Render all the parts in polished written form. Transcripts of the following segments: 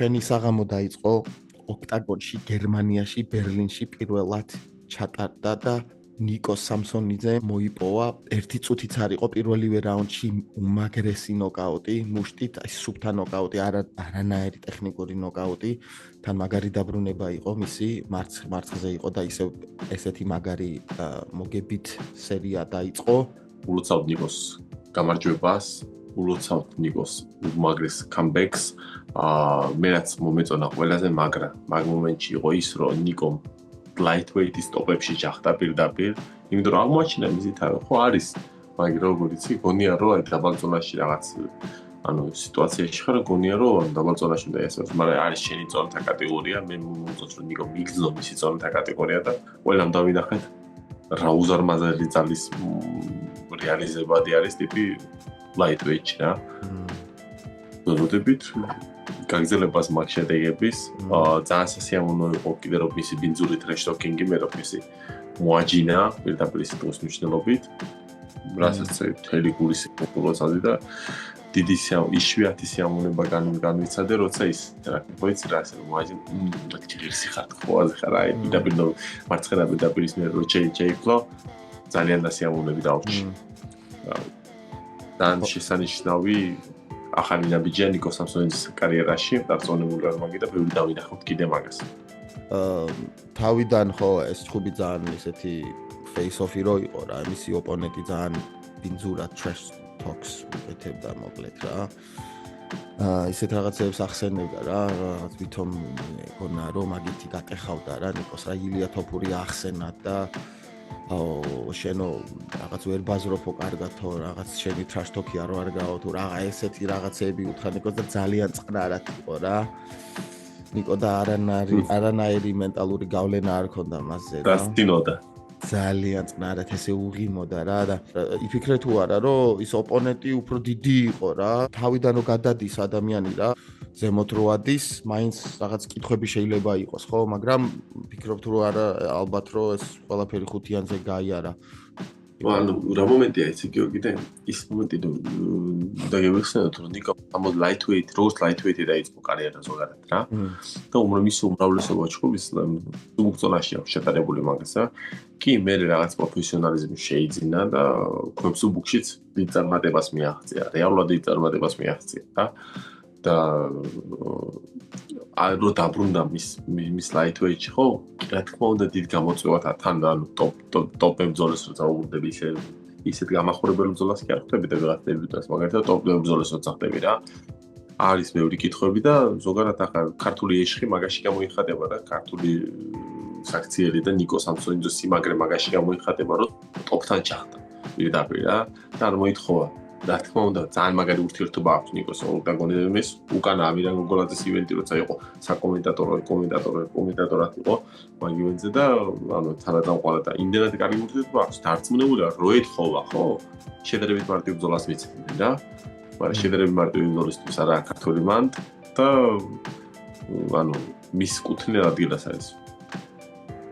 ჩვენი საღამო დაიწყო ოქტაგონში, გერმანიაში, ბერლინში პირველად ჩატარდა და ნიკო სამსონიძე მოიპოვა. 1 წუთიც არ იყო პირველივე რაუნდში უმაგრესი ნოკაუტი, მუშტით, აი სუფთა ნოკაუტი, არანაირი ტექნიკური ნოკაუტი. თან მაგარი დაბრუნება იყო მისი, მარცხზე იყო და ისევ ესეთი მაგარი მოგებით სერია დაიწყო. ულოცავთ ნიკოს გამარჯვებას, ულოცავთ ნიკოს უმაგრეს comeback-ს. მე რაც მომეწონა ყველაზე მაგრა მაგ მომენტში იყო ის, რომ ნიკომ lightweight-ის ტოპებში ჩახტა პირდაპირ, იმიტომ რომ აღმოაჩინა მიზით ხო არის, მაგრამ როგორ იცი, გონია რომ აი დაბალ ზონაში რაღაც სიტუაციაში ხარ, გონია რომ დაბალ ზონაში უნდა ესწროს, მაგრამ არის შენი ზონთა კატეგორია, მე მომწონს რომ ნიკო მიგზნო მისი ზონთა კატეგორია და ყველამ დავინახეთ რა უზარმაზარი ძალის რეალიზებადი არის ტიპი lightweight-ში რა. ვეროდებით გაგზელებას მაგ შედეგების, ძალიან სასიამოვნო იყო კიდე რომ მისი ბინძური ტრეშ-ტოკინგი მე რომ მისი მოაჯინა პირდაპირ სიტყვის მნიშვნელობით, რასაც მთელი გულის უყუროსადი და დიდი იშვიათი სიამოვნება განვიცადე, როცა ის რა ვიცი რა ასე მოაჯინა ჭირსი ხარ ხოაზე ხარ აი პირდაპირ მარცხენა პირდაპირის მიერ რო შეიფლო ძალიან დასიამოვნები დავრჩი. ძალიან შესანიშნავი ახალი ნაბიჯია ნიკო სამსონიძის კარიერაში, დარწმუნებული ვარ მაგით და ბევრი დავინახავთ კიდე მაგას. თავიდან ხო ეს ჩხუბი ძალიან ესეთი face-off-ი რო იყო რა, მისი ოპონენტი ძალიან ბინძურად trash talks ეთებდა მოკლედ რა. ისეთ რაღაცებს ახსენებდა რა, რაღაც ვითომ გონა რომ მაგითი გაკეხავდა რა ნიკოს რა ილია თოფური ახსენად და შენო რაღაც ვერ ბაზროფო კარგათო რაღაც შენი trash talk-ია რო არ გაო თუ რაღა ესეთი რაღაცები უთხრა ნიკოს და ძალიან წყნარად იყო რა. ნიკო და არანაირი მენტალური გავლენა არ ქონდა მასზე რა. დასტინოდა. ძალიან წყნარად ესე უღიმოდა რა და იფიქრე თუ არა რომ ის ოპონენტი უფრო დიდი იყო რა. თავიდან რო გადადის ადამიანი რა ზემოთ რო ადის, მაინც რაღაც კითხვები შეიძლება იყოს, ხო, მაგრამ ფიქრობ თუ არა ალბათ რომ ეს ყველაფერი ხუთიანზე გაიარა. რა მომენტია იცი გიორგი და ის მომენტი დაგევიხსენოთ რომ ნიკო ამ როგორც lightweight-ი დაიწყო კარიერა ზოგადად რა. და უმრავლესი უმრავლესობა ჩხუბის მუქწონაში აქვს შეტანებული მაგასა. კი მე რაღაც პროფესიონალიზმი შეიძინა და ქვემსუბუქშიც დიდ წარმატებას მიაღწია, რეალურად დიდ წარმატებას მიაღწია რა. და რო დაბრუნდა მის lightweight-ში ხო? რა თქმა უნდა დიდ გამოწვევათა თან ანუ ტოპ ბრძოლას რო წაუბრუნდები ისეთ გამახურებელ ბრძოლას კი არ ხვდები და ვიღაც დებიუტანტს მაგალითად ტოპ ბრძოლას რო წახდები რა. არის ბევრი კითხვები და ზოგადად ახლა ქართული ეშხი მაგაში გამოიხატება რა, ქართული საქციელი და ნიკო სამსონიძის სიმაგრე მაგაში გამოიხატება რომ ტოპთან ჩახდა პირდაპირ რა და არ მოითხოვა. რა თქმა უნდა, ძალიან მაგარი ურთიერთობა აქვს ნიკოს ოქტაგონიზმის. უკანა ამირან გოგოლაძის ივენტი როცა იყო კომენტატორად იყო მაგ ივენტზე და ანუ თანადამყარა და იმდენად კარგი ურთიერთობა აქვს. დარწმუნებული ვარ, რო ეთხოვა, ხო? შედარებით მარტივ ბრძოლას მიცემდნენ რა. მაგრამ შედარებით მარტივ ბრძოლისთვის არა ქართული მანდ და ანუ მის კუთვნილ ადგილას არის.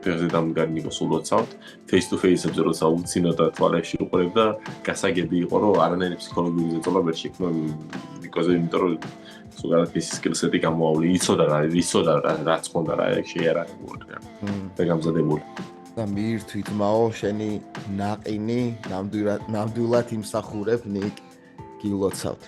ფეხზე დამდგარი ნიკოს ულოცავთ, face to face-ებზე როცა უცინო და თვალებში უყურებ და გასაგები იყო რომ არანაირი ფსიქოლოგიური ზეწოლა ვერ შექმნა ნიკოზე, იმიტომ რომ ზოგადად ის სკილსეტი გამოავლი, იცოდა რაც ხონდა რა შეიარაღებული რა. და გამზადებული. და მირთვით მაო შენი ნაყინი ნამდვილად იმსახურებ ნიკ გილოცავთ.